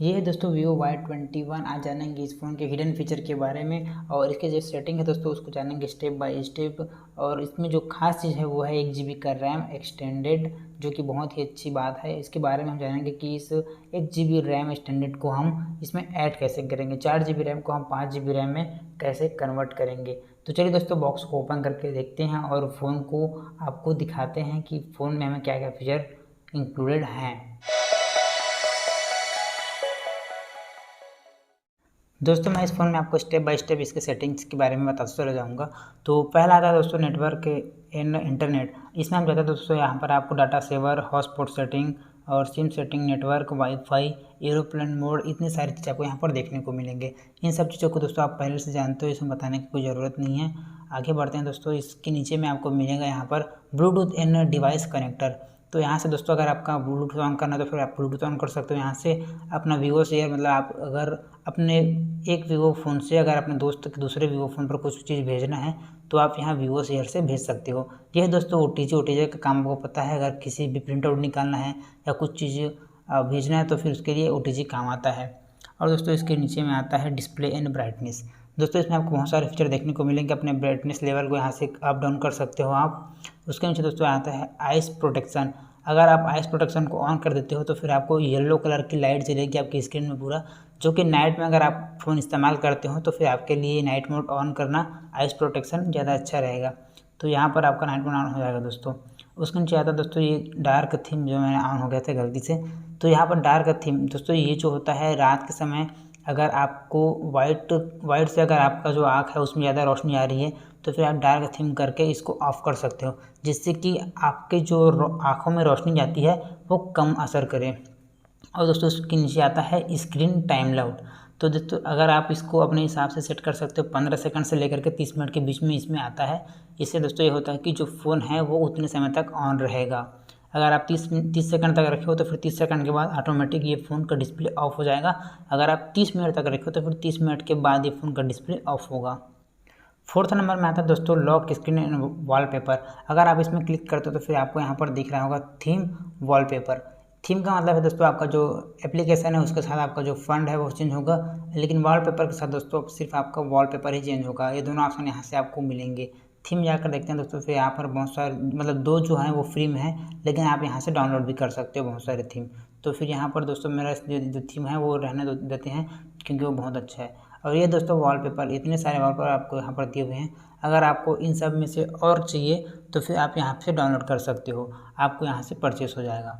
ये है दोस्तों Vivo Y21। आज जानेंगे इस फ़ोन के हिडन फीचर के बारे में और इसके जो सेटिंग है दोस्तों उसको जानेंगे स्टेप बाय स्टेप। और इसमें जो खास चीज़ है वो है 1 GB का रैम एक्सटेंडेड, जो कि बहुत ही अच्छी बात है। इसके बारे में हम जानेंगे कि इस 1 GB रैम एक्सटेंडेड को हम इसमें ऐड कैसे करेंगे, 4 GB रैम को हम 5 GB रैम में कैसे कन्वर्ट करेंगे। तो चलिए दोस्तों बॉक्स को ओपन करके देखते हैं और फ़ोन को आपको दिखाते हैं कि फ़ोन में हमें क्या क्या फीचर इंक्लूडेड हैं। दोस्तों मैं इस फ़ोन में आपको स्टेप बाय स्टेप इसके सेटिंग्स के बारे में बताता चला जाऊँगा। तो पहला आता है दोस्तों नेटवर्क एंड इंटरनेट। इसमें हम जाते हैं दोस्तों यहाँ पर आपको डाटा सेवर, हॉटस्पॉट सेटिंग और SIM setting, network, wifi, aeroplane mode, इतनी सारी चीज़ें आपको यहाँ पर देखने को मिलेंगे। इन सब चीज़ों को दोस्तों आप पहले से जानते हो, इसमें बताने की कोई ज़रूरत नहीं है। आगे बढ़ते हैं दोस्तों। इसके नीचे में आपको मिलेगा यहाँ पर ब्लूटूथ एंड डिवाइस कनेक्टर। तो यहाँ से दोस्तों अगर आपका ब्लूटूथ ऑन करना है तो फिर आप ब्लूटूथ ऑन कर सकते हो यहाँ से। अपना वीवो शेयर, मतलब आप अगर अपने एक वीवो फ़ोन से अगर अपने दोस्त के दूसरे वीवो फ़ोन पर कुछ चीज़ भेजना है तो आप यहाँ वीवो शेयर से भेज सकते हो। यह दोस्तों ओटीजी का काम आपको पता है। अगर किसी भी प्रिंट आउट निकालना है या कुछ चीज़ भेजना है तो फिर उसके लिए ओटीजी काम आता है। और दोस्तों इसके नीचे में आता है डिस्प्ले एंड ब्राइटनेस। दोस्तों इसमें आपको बहुत सारे फीचर देखने को मिलेंगे। अपने ब्राइटनेस लेवल को यहाँ से अप डाउन कर सकते हो आप। उसके नीचे दोस्तों आता है आइस प्रोटेक्शन। अगर आप आइस प्रोटेक्शन को ऑन कर देते हो तो फिर आपको येलो कलर की लाइट जलेगी आपकी स्क्रीन में पूरा, जो कि नाइट में अगर आप फ़ोन इस्तेमाल करते हो तो फिर आपके लिए नाइट मोड ऑन करना, आइस प्रोटेक्शन ज़्यादा अच्छा रहेगा। तो यहाँ पर आपका नाइट मोड ऑन हो जाएगा दोस्तों। उसके नीचे आता है दोस्तों ये डार्क थीम, जो मैंने ऑन हो गया था गलती से। तो यहाँ पर डार्क थीम दोस्तों ये जो होता है रात के समय, अगर आपको वाइट से अगर आपका जो आँख है उसमें ज़्यादा रोशनी आ रही है तो फिर आप डार्क थीम करके इसको ऑफ़ कर सकते हो, जिससे कि आपके जो आँखों में रोशनी जाती है वो कम असर करे। और दोस्तों इसके नीचे आता है स्क्रीन टाइम लाउट। तो दोस्तों अगर आप इसको अपने हिसाब से सेट कर सकते हो, 15 सेकंड से लेकर के 30 मिनट के बीच में इसमें आता है। इससे दोस्तों ये होता है कि जो फ़ोन है वो उतने समय तक ऑन रहेगा। अगर आप 30 सेकंड तक रखे हो तो फिर 30 सेकंड के बाद ऑटोमेटिक ये फ़ोन का डिस्प्ले ऑफ हो जाएगा। अगर आप 30 मिनट तक रखे हो तो फिर 30 मिनट के बाद ये फ़ोन का डिस्प्ले ऑफ होगा। फोर्थ नंबर में आता है दोस्तों लॉक स्क्रीन एंड वॉलपेपर। अगर आप इसमें क्लिक करते हो तो फिर आपको यहाँ पर दिख रहा होगा थीम वॉलपेपर। थीम का मतलब है दोस्तों आपका जो एप्लीकेशन है उसके साथ आपका जो फंड है वो चेंज होगा, लेकिन वॉलपेपर के साथ दोस्तों सिर्फ आपका वॉलपेपर ही चेंज होगा। ये दोनों ऑप्शन यहाँ से आपको मिलेंगे। थीम जाकर देखते हैं दोस्तों, फिर यहाँ पर बहुत सारे मतलब 2 जो हैं वो फ्री में है, लेकिन आप यहाँ से डाउनलोड भी कर सकते हो बहुत सारे थीम। तो फिर यहाँ पर दोस्तों मेरा जो थीम है वो रहने देते हैं क्योंकि वो बहुत अच्छा है। और ये दोस्तों वॉलपेपर, इतने सारे वॉलपेपर आपको यहाँ पर दिए हुए हैं। अगर आपको इन सब में से और चाहिए तो फिर आप यहाँ से डाउनलोड कर सकते हो, आपको यहाँ से परचेस हो जाएगा।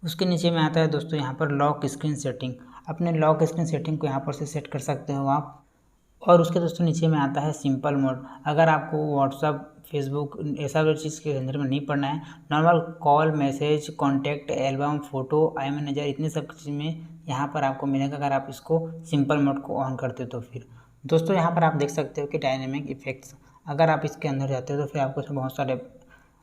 उसके नीचे में आता है दोस्तों यहाँ पर लॉक स्क्रीन सेटिंग। अपने लॉक स्क्रीन सेटिंग को यहाँ पर से सेट कर सकते हो आप। और उसके दोस्तों नीचे में आता है सिंपल मोड। अगर आपको व्हाट्सअप, फेसबुक ऐसा कोई चीज़ के झंझट में नहीं पड़ना है, normal call, message, contact, album, photo, I manager, इतनी सब चीज़ में यहाँ पर आपको मिलेगा अगर आप इसको सिंपल मोड को ऑन करते हो तो फिर। दोस्तों यहाँ पर आप देख सकते हो कि डायनेमिक इफ़ेक्ट्स, अगर आप इसके अंदर जाते हो तो फिर आपको इसमें बहुत सारे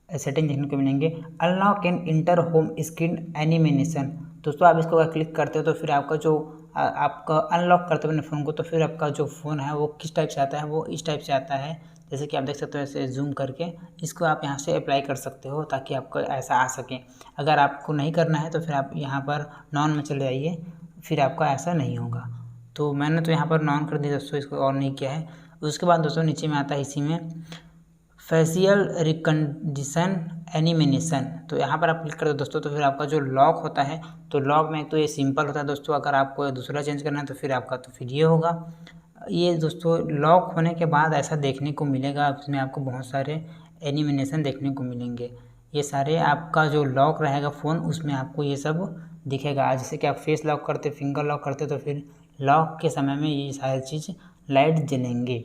सेटिंग देखने को मिलेंगे। Unlock and inter home screen animation. दोस्तों आप इसको अगर क्लिक करते हो तो फिर आपका जो आपका अनलॉक करते हो अपने फ़ोन को तो फिर आपका जो फ़ोन है वो किस टाइप से आता है, वो इस टाइप से आता है। जैसे कि आप देख सकते हो ऐसे जूम करके इसको आप यहाँ से अप्लाई कर सकते हो ताकि आपको ऐसा आ सके। अगर आपको नहीं करना है तो फिर आप यहाँ पर नॉन में चले जाइए, फिर आपका ऐसा नहीं होगा। तो मैंने तो यहाँ पर नॉन कर दिया दोस्तों, इसको ऑन नहीं किया है। उसके बाद दोस्तों नीचे में आता है इसी में फेशियल रिकंडीशन एनिमेशन। तो यहाँ पर आप क्लिक कर दो दोस्तों तो फिर आपका जो लॉक होता है, तो लॉक में तो ये सिंपल होता है दोस्तों। अगर आपको दूसरा चेंज करना है तो फिर आपका तो फिर ये होगा। ये दोस्तों लॉक होने के बाद ऐसा देखने को मिलेगा, इसमें आपको बहुत सारे एनिमेशन देखने को मिलेंगे। ये सारे आपका जो लॉक रहेगा फ़ोन उसमें आपको ये सब दिखेगा। जैसे कि आप फेस लॉक करते, फिंगर लॉक करते तो फिर लॉक के समय में ये सारी चीज़ लाइट जलेंगे।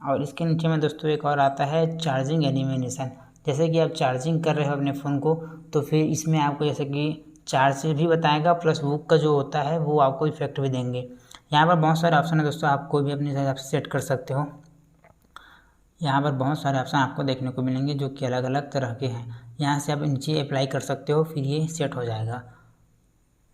और इसके नीचे में दोस्तों एक और आता है चार्जिंग एनिमेशन। जैसे कि आप चार्जिंग कर रहे हो अपने फ़ोन को तो फिर इसमें आपको जैसे कि चार्ज भी बताएगा, प्लस बुक का जो होता है वो आपको इफेक्ट भी देंगे। यहाँ पर बहुत सारे ऑप्शन है दोस्तों, आप कोई भी अपने हिसाब से सेट कर सकते हो। यहाँ पर बहुत सारे ऑप्शन आपको देखने को मिलेंगे जो कि अलग अलग तरह के हैं। यहाँ से आप नीचे अप्लाई कर सकते हो, फिर ये सेट हो जाएगा।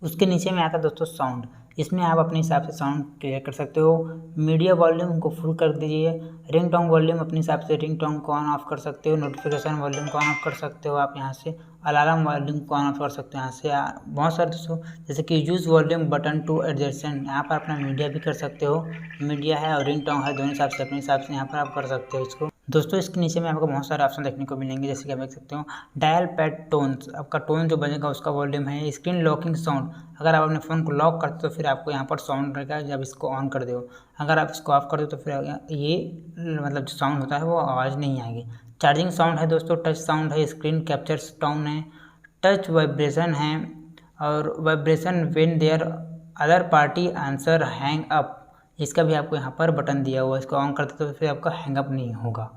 उसके नीचे में आता है दोस्तों साउंड। इसमें आप अपने हिसाब से साउंड क्लियर कर सकते हो। मीडिया वॉल्यूम को फुल कर दीजिए। रिंग टोन वॉल्यूम अपने हिसाब से रिंग टोन को ऑन ऑफ कर सकते हो। नोटिफिकेशन वॉल्यूम को ऑन ऑफ कर सकते हो आप यहाँ से। अलार्म वॉल्यूम को ऑन ऑफ कर सकते हो यहाँ से। बहुत सारे दोस्तों जैसे कि use volume button to adjustment, यहाँ पर अपना मीडिया भी कर सकते हो। मीडिया है और रिंग टोन है, दोनों हिसाब से अपने हिसाब से यहाँ पर आप कर सकते हो इसको। दोस्तों इसके नीचे में आपको बहुत सारे ऑप्शन देखने को मिलेंगे, जैसे कि आप देख सकते हो डायल पैड टोन्स, आपका टोन जो बजेगा उसका वॉल्यूम है। स्क्रीन लॉकिंग साउंड, अगर आप अपने फ़ोन को लॉक करते हो तो फिर आपको यहाँ पर साउंड रहेगा जब इसको ऑन कर दो। अगर आप इसको ऑफ कर दो तो फिर ये मतलब जो साउंड होता है वो आवाज़ नहीं आएगी। चार्जिंग साउंड है दोस्तों, टच साउंड है, स्क्रीन कैप्चर टोन है, टच वाइब्रेशन है और vibration when there other party answer hang up, इसका भी आपको यहाँ पर बटन दिया हुआ है। इसको ऑन करते तो फिर आपका हैंग अप नहीं होगा।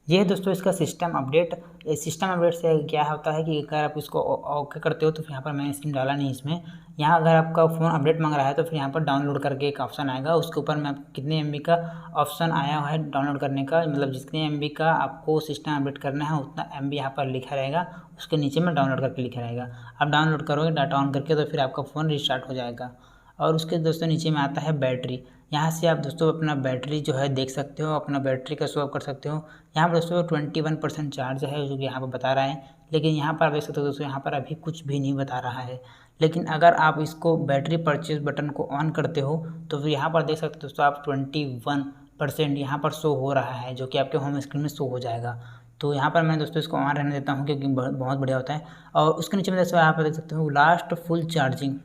ये है दोस्तों इसका सिस्टम अपडेट। सिस्टम अपडेट से क्या होता है कि अगर आप इसको ओके करते हो तो फिर यहाँ पर मैंने सिम डाला नहीं इसमें। यहाँ अगर आपका फ़ोन अपडेट मांग रहा है तो फिर यहाँ पर डाउनलोड करके एक ऑप्शन आएगा, उसके ऊपर में कितने MB का ऑप्शन आया हुआ है डाउनलोड करने का, मतलब जितने MB का आपको सिस्टम अपडेट करना है उतना MB यहाँ पर लिखा रहेगा, उसके नीचे में डाउनलोड करके लिखा रहेगा। आप डाउनलोड करोगे डाटा ऑन करके तो फिर आपका फ़ोन रिस्टार्ट हो जाएगा। और उसके दोस्तों नीचे में आता है बैटरी। यहाँ से आप दोस्तों अपना बैटरी जो है देख सकते हो, अपना बैटरी का स्वैप कर सकते हो। यहाँ पर दोस्तों 21% चार्ज है जो कि यहाँ पर बता रहा है, लेकिन यहाँ पर आप देख सकते हो दोस्तों यहाँ पर अभी कुछ भी नहीं बता रहा है। लेकिन अगर आप इसको बैटरी परचेज बटन को ऑन करते हो तो फिर यहाँ पर देख सकते हो दोस्तों आप 21% यहाँ पर शो हो रहा है, जो कि आपके होम स्क्रीन में शो हो जाएगा। तो यहाँ पर मैं दोस्तों इसको ऑन रहने देता हूँ क्योंकि बहुत बढ़िया होता है। और उसके नीचे में दोस्तों यहाँ पर देख सकते हो लास्ट फुल चार्जिंग,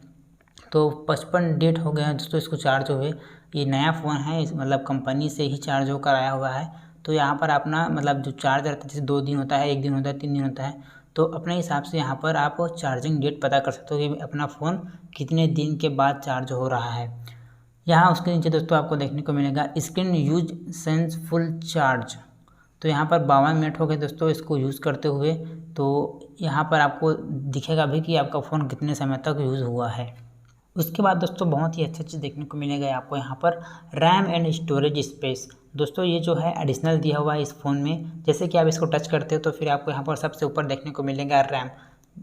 तो 55 डेट हो गया है दोस्तों इसको चार्ज हुए। ये नया फ़ोन है, मतलब कंपनी से ही चार्ज होकर आया हुआ है। तो यहाँ पर अपना मतलब जो चार्ज रहता है जैसे 2 दिन होता है, 1 दिन होता है, 3 दिन होता है, तो अपने हिसाब से यहाँ पर आप चार्जिंग डेट पता कर सकते हो कि अपना फ़ोन कितने दिन के बाद चार्ज हो रहा है। यहाँ उसके नीचे दोस्तों आपको देखने को मिलेगा screen use sense full charge, तो यहाँ पर 52 मिनट हो गए दोस्तों इसको यूज़ करते हुए। तो यहाँ पर आपको दिखेगा भी कि आपका फ़ोन कितने समय तक यूज़ हुआ है। उसके बाद दोस्तों बहुत ही अच्छा चीज़ देखने को मिलेगा आपको यहाँ पर रैम एंड स्टोरेज स्पेस। दोस्तों ये जो है एडिशनल दिया हुआ है इस फ़ोन में, जैसे कि आप इसको टच करते हो तो फिर आपको यहाँ पर सबसे ऊपर देखने को मिलेगा रैम।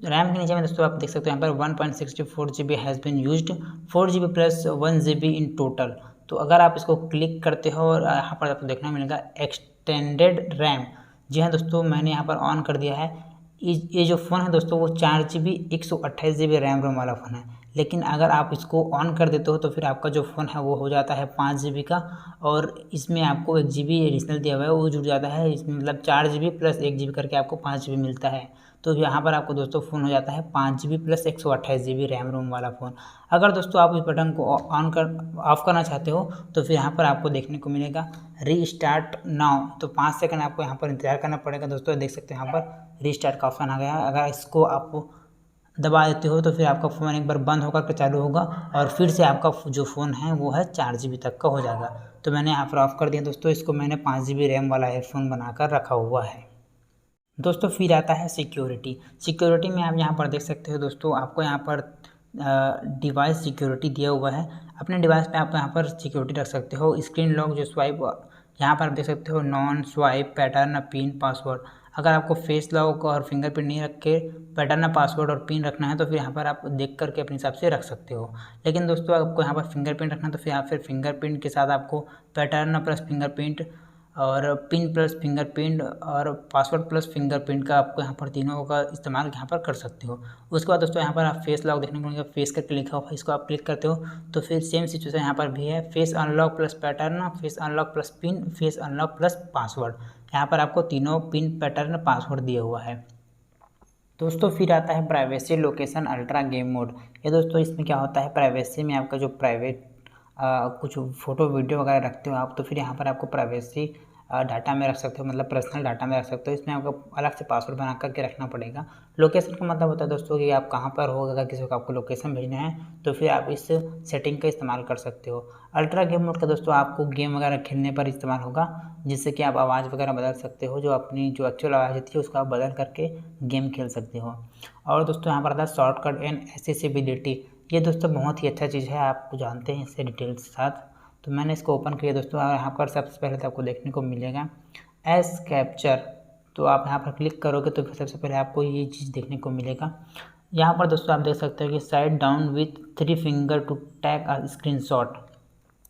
रैम के नीचे में दोस्तों आप देख सकते हो यहाँ पर 1.64 GB has been used, 4 GB plus 1 GB in total. तो अगर आप इसको क्लिक करते हो और यहाँ पर आपको देखने मिलेगा एक्सटेंडेड रैम। जी हाँ दोस्तों मैंने यहाँ पर ऑन कर दिया है। ये जो फ़ोन है दोस्तों वो 4 GB 128 GB रैम रोम वाला फ़ोन है, लेकिन अगर आप इसको ऑन कर देते हो तो फिर आपका जो फ़ोन है वो हो जाता है 5 GB का, और इसमें आपको 1 GB एडिशनल दिया हुआ है वो जुड़ जाता है इसमें, मतलब 4 GB प्लस 1 GB करके आपको 5 GB मिलता है। तो यहाँ पर आपको दोस्तों फ़ोन हो जाता है 5 GB plus 128 GB RAM ROM वाला फ़ोन। अगर दोस्तों आप इस बटन को ऑफ करना चाहते हो तो फिर यहाँ पर आपको देखने को मिलेगा रीस्टार्ट नाउ, तो 5 सेकंड आपको यहाँ पर इंतजार करना पड़ेगा। दोस्तों देख सकते हैं यहाँ पर रीस्टार्ट का ऑप्शन आ गया है। अगर इसको आप दबा देते हो तो फिर आपका फ़ोन एक बार बंद होकर के चालू होगा और फिर से आपका जो फ़ोन है वो है 4 GB तक का हो जाएगा। तो मैंने यहाँ पर ऑफ़ कर दिया दोस्तों इसको, मैंने 5 GB रैम वाला हेडफोन बनाकर रखा हुआ है। दोस्तों फिर आता है सिक्योरिटी में आप यहाँ पर देख सकते हो दोस्तों आपको यहाँ पर डिवाइस सिक्योरिटी दिया हुआ है। अपने डिवाइस पे आप यहाँ पर सिक्योरिटी रख सकते हो। स्क्रीन लॉक जो स्वाइप यहाँ पर आप देख सकते हो, non swipe pattern pin password. अगर आपको फेस लॉक और फिंगरप्रिंट नहीं रख के पैटर्न पासवर्ड और पिन रखना है तो फिर यहाँ पर आप देख करके अपने हिसाब से रख सकते हो। लेकिन दोस्तों आपको यहाँ पर फिंगरप्रिंट रखना है तो फिर आप फिंगरप्रिंट के साथ आपको पैटर्न प्लस फिंगरप्रिंट और पिन प्लस फिंगरप्रिंट और पासवर्ड प्लस फिंगरप्रिंट का आपको यहाँ पर तीनों का इस्तेमाल यहाँ पर कर सकते हो। उसके बाद दोस्तों यहाँ पर आप फेस लॉक देखने को मिलेगा, फेस करके लिखा हुआ है, इसको आप क्लिक करते हो तो फिर सेम सिचुएशन यहाँ पर भी है, face unlock plus pattern, face unlock plus pin, face unlock plus password. यहाँ पर आपको तीनों पिन पैटर्न पासवर्ड दिया हुआ है। दोस्तों फिर आता है privacy location ultra game mode. ये दोस्तों इसमें क्या होता है, प्राइवेसी में आपका जो प्राइवेट कुछ फ़ोटो वीडियो वगैरह रखते हो आप तो फिर यहाँ पर आपको प्राइवेसी डाटा में रख सकते हो, मतलब पर्सनल डाटा में रख सकते हो। इसमें आपको अलग से पासवर्ड बना करके रखना पड़ेगा। लोकेशन का मतलब होता है दोस्तों कि आप कहाँ पर हो, अगर किसी को आपको लोकेशन भेजना है तो फिर आप इस सेटिंग का इस्तेमाल कर सकते हो। अल्ट्रा गेम मोड का दोस्तों आपको गेम वगैरह खेलने पर इस्तेमाल होगा, जिससे कि आप आवाज़ वगैरह बदल सकते हो, जो अपनी जो एक्चुअल आवाज़ होती है उसको आप बदल करके गेम खेल सकते हो। और दोस्तों यहाँ पर आता है शॉर्टकट एंड एक्सेसिबिलिटी। ये दोस्तों बहुत ही अच्छा चीज़ है, आप जानते हैं इससे डिटेल्स के साथ। तो मैंने इसको ओपन किया दोस्तों, और यहाँ पर सबसे पहले तो आपको देखने को मिलेगा एस कैप्चर। तो आप यहाँ पर क्लिक करोगे तो सबसे पहले आपको ये चीज़ देखने को मिलेगा। यहाँ पर दोस्तों आप देख सकते हो कि side down with 3 finger to take a screenshot.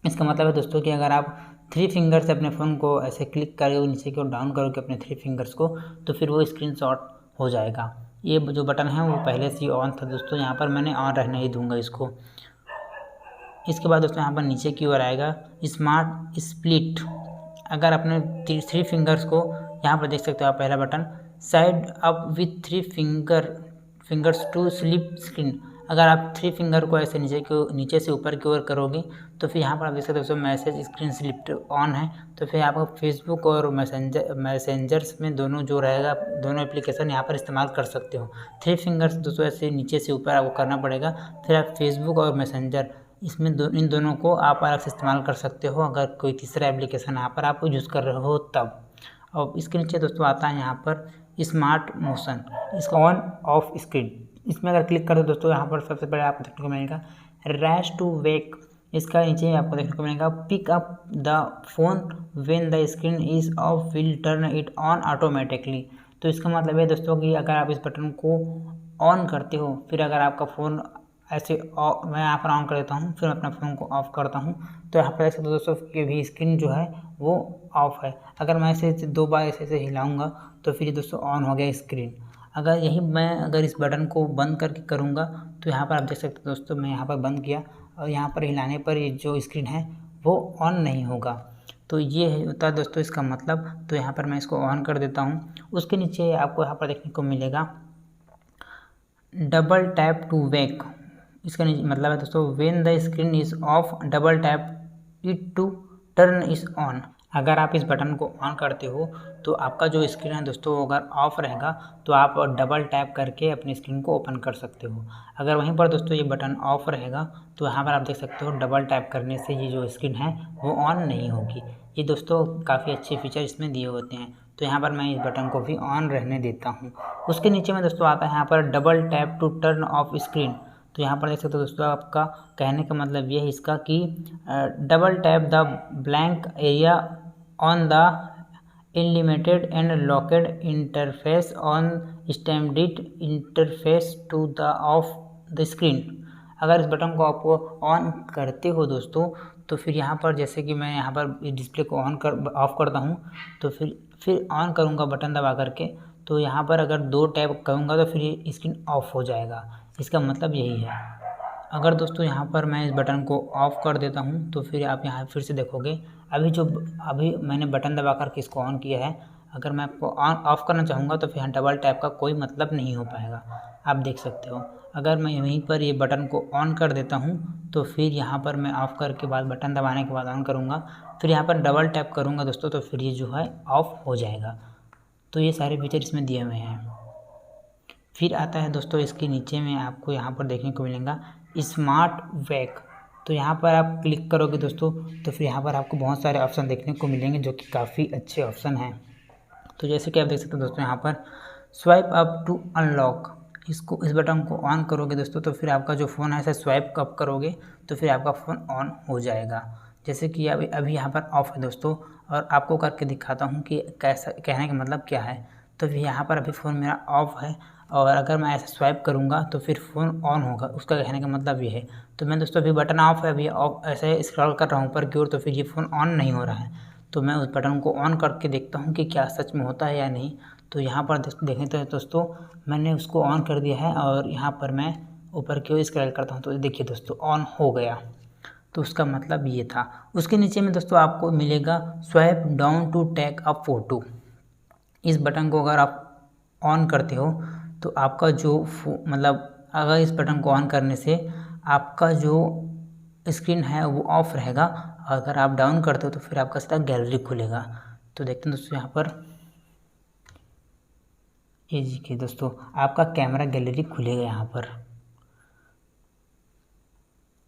इसका मतलब है दोस्तों कि अगर आप 3 फिंगर से अपने फ़ोन को ऐसे क्लिक करोगे नीचे की ओर डाउन करोगे अपने 3 फिंगर्स को, तो फिर वो स्क्रीनशॉट हो जाएगा। ये जो बटन है वो पहले से ही ऑन था दोस्तों, यहाँ पर मैंने ऑन रहने ही दूंगा इसको। इसके बाद दोस्तों यहाँ पर नीचे की ओर आएगा स्मार्ट स्प्लिट। अगर अपने 3 फिंगर्स को यहाँ पर देख सकते हो आप, पहला button side up with 3 fingers to slip screen. अगर आप 3 फिंगर को ऐसे नीचे से ऊपर की ओर करोगे तो फिर यहाँ पर आप देख सकते हो दोस्तों मैसेज स्क्रीन स्लिप ऑन है, तो फिर आपको फेसबुक और मैसेंजर्स में दोनों जो रहेगा, दोनों एप्लीकेशन यहाँ पर इस्तेमाल कर सकते हो। 3 फिंगर्स दोस्तों ऐसे नीचे से ऊपर आपको करना पड़ेगा, फिर आप फेसबुक और मैसेंजर इसमें इन दोनों को आप अलग से इस्तेमाल कर सकते हो अगर कोई तीसरा एप्लीकेशन यहाँ पर आप यूज़ कर रहे हो तब। और इसके नीचे दोस्तों आता है यहाँ पर स्मार्ट मोशन, इसका ऑन ऑफ स्क्रीन। इसमें अगर क्लिक कर दो दोस्तों यहाँ पर सबसे पहले आपको देखने को मिलेगा रैश टू वेक। इसका नीचे आपको देखने को मिलेगा pick up the phone when the screen is off will turn it on automatically. तो इसका मतलब है दोस्तों कि अगर आप इस बटन को ऑन करते हो, फिर अगर आपका फ़ोन ऐसे मैं यहाँ पर ऑन कर देता हूँ, फिर अपना फ़ोन को ऑफ़ करता हूँ, तो यहाँ पर देख सकते हो दोस्तों कि भी स्क्रीन जो है वो ऑफ़ है। अगर मैं ऐसे 2 बार ऐसे हिलाऊंगा तो फिर दोस्तों ऑन हो गया स्क्रीन। अगर इस बटन को बंद करके करूँगा तो यहाँ पर आप देख सकते हो दोस्तों मैं यहाँ पर बंद किया और यहाँ पर हिलाने पर ये जो स्क्रीन है वो ऑन नहीं होगा। तो ये होता है दोस्तों इसका मतलब। तो यहाँ पर मैं इसको ऑन कर देता हूँ। उसके नीचे आपको यहाँ पर देखने को मिलेगा डबल टैप टू वेक। इसका मतलब है दोस्तों when the screen is off double tap it to turn is on. अगर आप इस बटन को ऑन करते हो तो आपका जो स्क्रीन है दोस्तों अगर ऑफ रहेगा तो आप डबल टैप करके अपनी स्क्रीन को ओपन कर सकते हो। अगर वहीं पर दोस्तों ये बटन ऑफ रहेगा तो यहाँ पर आप देख सकते हो डबल टैप करने से ये जो स्क्रीन है वो ऑन नहीं होगी। ये दोस्तों काफ़ी अच्छे फीचर इसमें दिए होते हैं, तो यहाँ पर मैं इस बटन को भी ऑन रहने देता हूँ। उसके नीचे में दोस्तों आता है यहाँ पर double tap to turn off screen. तो यहाँ पर देख सकते हो दोस्तों आपका कहने का मतलब ये है इसका कि double tap the blank area on the unlimited and locked interface on stamped interface to the of the screen. अगर इस बटन को आप ऑन करते हो दोस्तों तो फिर यहाँ पर जैसे कि मैं यहाँ पर डिस्प्ले को ऑफ करता हूँ तो फिर ऑन करूँगा बटन दबा करके, तो यहाँ पर अगर 2 टैप करूँगा तो फिर ये स्क्रीन ऑफ हो जाएगा। इसका मतलब यही है। अगर दोस्तों यहाँ पर मैं इस बटन को ऑफ़ कर देता हूँ तो फिर आप यहाँ फिर से देखोगे अभी मैंने बटन दबा करके इसको ऑन किया है। अगर मैं आपको ऑफ़ करना चाहूँगा तो फिर यहाँ डबल टैप का कोई मतलब नहीं हो पाएगा, आप देख सकते हो। अगर मैं यहीं पर ये बटन को ऑन कर देता हूँ तो फिर यहाँ पर मैं ऑफ़ करके बाद बटन दबाने के बाद ऑन करूँगा, फिर यहाँ पर डबल टैप करूँगा दोस्तों तो फिर ये जो है ऑफ़ हो जाएगा। तो ये सारे फीचर इसमें दिए हुए हैं। फिर आता है दोस्तों इसके नीचे में आपको यहाँ पर देखने को मिलेगा स्मार्ट वेक। तो यहाँ पर आप क्लिक करोगे दोस्तों तो फिर यहाँ पर आपको बहुत सारे ऑप्शन देखने को मिलेंगे जो कि काफ़ी अच्छे ऑप्शन हैं। तो जैसे कि आप देख सकते हो दोस्तों यहाँ पर स्वाइप अप टू अनलॉक, इस बटन को ऑन करोगे दोस्तों तो फिर आपका जो फ़ोन है ऐसे स्वाइप अप करोगे तो फिर आपका फ़ोन ऑन हो जाएगा। जैसे कि अभी यहाँ पर ऑफ़ है दोस्तों और आपको करके दिखाता हूँ कि कैसा कहने का मतलब क्या है। तो फिर यहाँ पर अभी फ़ोन मेरा ऑफ़ है और अगर मैं ऐसे स्वाइप करूँगा तो फिर फ़ोन ऑन होगा, उसका कहने का मतलब ये है। तो मैं दोस्तों अभी बटन ऑफ है, अभी ऑफ ऐसे स्क्रॉल कर रहा हूँ ऊपर की ओर तो फिर ये फ़ोन ऑन नहीं हो रहा है। तो मैं उस बटन को ऑन करके देखता हूँ कि क्या सच में होता है या नहीं। तो यहाँ पर देखें तो दोस्तों मैंने उसको ऑन कर दिया है और यहाँ पर मैं ऊपर की ओर स्क्रॉल करता हूँ तो देखिए दोस्तों ऑन हो गया। तो उसका मतलब ये था। उसके नीचे में दोस्तों आपको मिलेगा swipe down to take a photo. इस बटन को अगर आप ऑन करते हो तो आपका जो मतलब अगर इस बटन को ऑन करने से आपका जो स्क्रीन है वो ऑफ रहेगा, अगर आप डाउन करते हो तो फिर आपका सीधा गैलरी खुलेगा। तो देखते हैं दोस्तों यहाँ पर ये देखिए दोस्तों आपका कैमरा गैलरी खुलेगा यहाँ पर।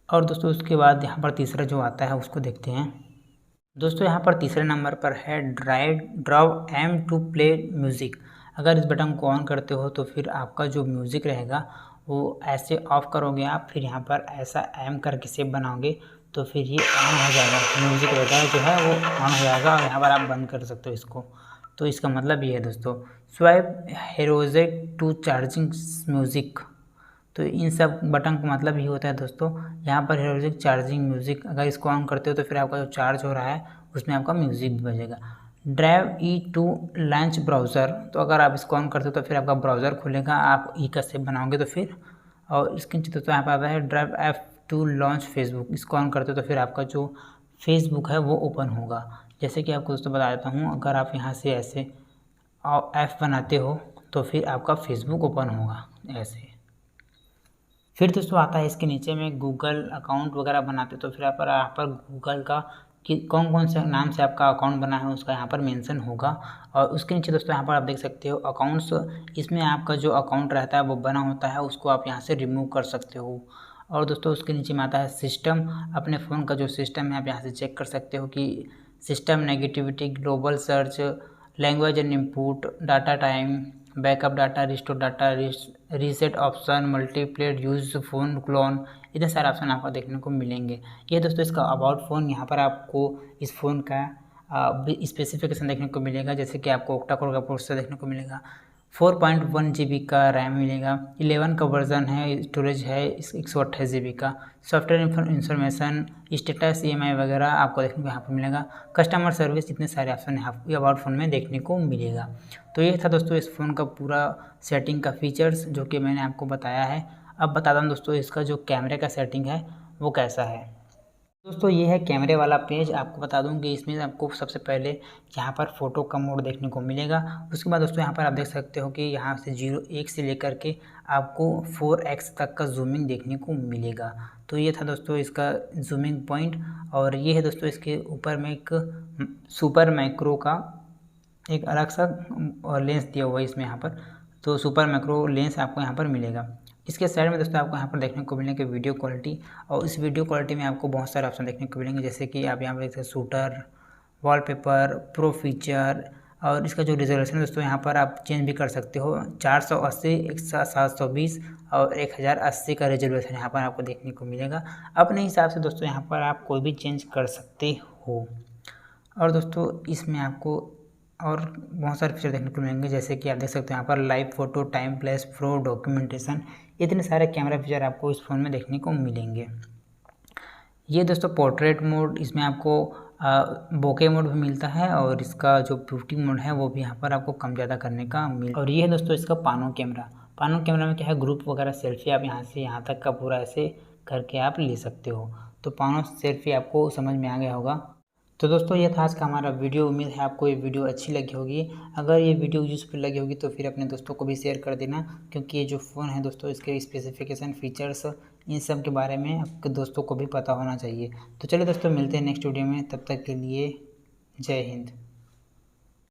और दोस्तों उसके बाद यहाँ पर तीसरा जो आता है उसको देखते हैं। दोस्तों यहाँ पर तीसरे नंबर पर है drive M to play music. अगर इस बटन को ऑन करते हो तो फिर आपका जो म्यूज़िक रहेगा वो ऐसे ऑफ़ करोगे आप, फिर यहाँ पर ऐसा एम करके सेव बनाओगे तो फिर ये ऑन हो जाएगा, म्यूज़िक वगैरह जो है वो ऑन हो जाएगा और यहाँ पर आप बंद कर सकते हो इसको। तो इसका मतलब ये है दोस्तों स्वाइप हेरोजेक टू चार्जिंग म्यूज़िक। तो इन सब बटन का मतलब ये होता है दोस्तों, यहाँ पर है चार्जिंग म्यूज़िक, अगर इसको ऑन करते हो तो फिर आपका जो चार्ज हो रहा है उसमें आपका म्यूज़िक भी बजेगा। Drive e to launch browser, तो अगर आप इसको ऑन करते हो तो फिर आपका ब्राउज़र खुलेगा, आप ई का सेव बनाओगे तो फिर। और इसके नीचे दोस्तों यहाँ पर आता है drive app to launch Facebook, इसको ऑन करते हो तो फिर आपका जो फेसबुक है वो ओपन होगा। जैसे कि आपको दोस्तों बता देता हूँ, अगर आप यहाँ से ऐसे ऐप बनाते हो तो फिर आपका फेसबुक ओपन होगा ऐसे। फिर दोस्तों आता है इसके नीचे में गूगल अकाउंट वगैरह बनाते तो फिर यहाँ पर गूगल का कि कौन कौन से नाम से आपका अकाउंट बना है उसका यहाँ पर मेंशन होगा। और उसके नीचे दोस्तों यहाँ पर आप देख सकते हो अकाउंट्स, इसमें आपका जो अकाउंट रहता है वो बना होता है, उसको आप यहाँ से रिमूव कर सकते हो। और दोस्तों उसके नीचे में आता है सिस्टम, अपने फ़ोन का जो सिस्टम है आप यहाँ से चेक कर सकते हो कि system negativity, global search, language and input, data time, backup data, restore data, reset option, multiple use phone clone, इतने सारे ऑप्शन आपको देखने को मिलेंगे। ये दोस्तों इसका अबाउट फ़ोन, यहाँ पर आपको इस फ़ोन का स्पेसिफिकेशन देखने को मिलेगा, जैसे कि आपको ऑक्टा कोर का प्रोसेसर देखने को मिलेगा, 4.1 GB का रैम मिलेगा, 11 का वर्जन है, स्टोरेज है 128 GB का, सॉफ्टवेयर इंफॉर्मेशन, स्टेटस, EMI वगैरह आपको देखने को यहाँ पर मिलेगा, कस्टमर सर्विस, इतने सारे ऑप्शन यहाँ अबाउट फ़ोन में देखने को मिलेगा। तो ये था दोस्तों इस फ़ोन का पूरा सेटिंग का फीचर्स जो कि मैंने आपको बताया है। अब बताता हूँ दोस्तों इसका जो कैमरे का सेटिंग है वो कैसा है। दोस्तों ये है कैमरे वाला पेज। आपको बता दूं कि इसमें आपको सबसे पहले यहाँ पर फ़ोटो का मोड देखने को मिलेगा। उसके बाद दोस्तों यहाँ पर आप देख सकते हो कि यहाँ से 1 से लेकर के आपको 4x तक का जूमिंग देखने को मिलेगा। तो ये था दोस्तों इसका जूमिंग पॉइंट। और ये है दोस्तों इसके ऊपर में एक सुपर मैक्रो का एक अलग सा लेंस दिया हुआ है इसमें यहाँ पर, तो सुपर मैक्रो लेंस आपको यहाँ पर मिलेगा। इसके साइड में दोस्तों आपको यहाँ पर देखने को मिलेंगे वीडियो क्वालिटी, और इस वीडियो क्वालिटी में आपको बहुत सारे ऑप्शन देखने को मिलेंगे, जैसे कि आप यहाँ पर देख सकते हैं शूटर, वॉलपेपर, प्रो फीचर, और इसका जो रिजोल्यूशन दोस्तों यहाँ पर आप चेंज भी कर सकते हो, 480, 720 और 1080 का रिजोल्यूशन यहाँ पर आपको देखने को मिलेगा। अपने हिसाब से दोस्तों यहाँ पर आप कोई भी चेंज कर सकते हो। और दोस्तों इसमें आपको और बहुत सारे फीचर देखने को मिलेंगे, जैसे कि आप देख सकते हैं यहाँ पर live photo, time place, pro documentation, इतने सारे कैमरा फीचर आपको इस फ़ोन में देखने को मिलेंगे। ये दोस्तों पोर्ट्रेट मोड, इसमें आपको बोके मोड भी मिलता है, और इसका जो ब्यूटी मोड है वो भी यहाँ पर आपको कम ज़्यादा करने का और ये है दोस्तों इसका पानो कैमरा। पानो कैमरा में क्या है, ग्रुप वगैरह सेल्फी आप यहाँ से यहाँ तक का पूरा ऐसे करके आप ले सकते हो। तो पानो सेल्फी आपको समझ में आ गया होगा। तो दोस्तों ये था आज का हमारा वीडियो। उम्मीद है आपको ये वीडियो अच्छी लगी होगी। अगर ये वीडियो यूज़फुल लगी होगी तो फिर अपने दोस्तों को भी शेयर कर देना, क्योंकि ये जो फ़ोन है दोस्तों इसके स्पेसिफिकेशन, फीचर्स, इन सब के बारे में आपके दोस्तों को भी पता होना चाहिए। तो चलिए दोस्तों मिलते हैं नेक्स्ट वीडियो में, तब तक के लिए जय हिंद।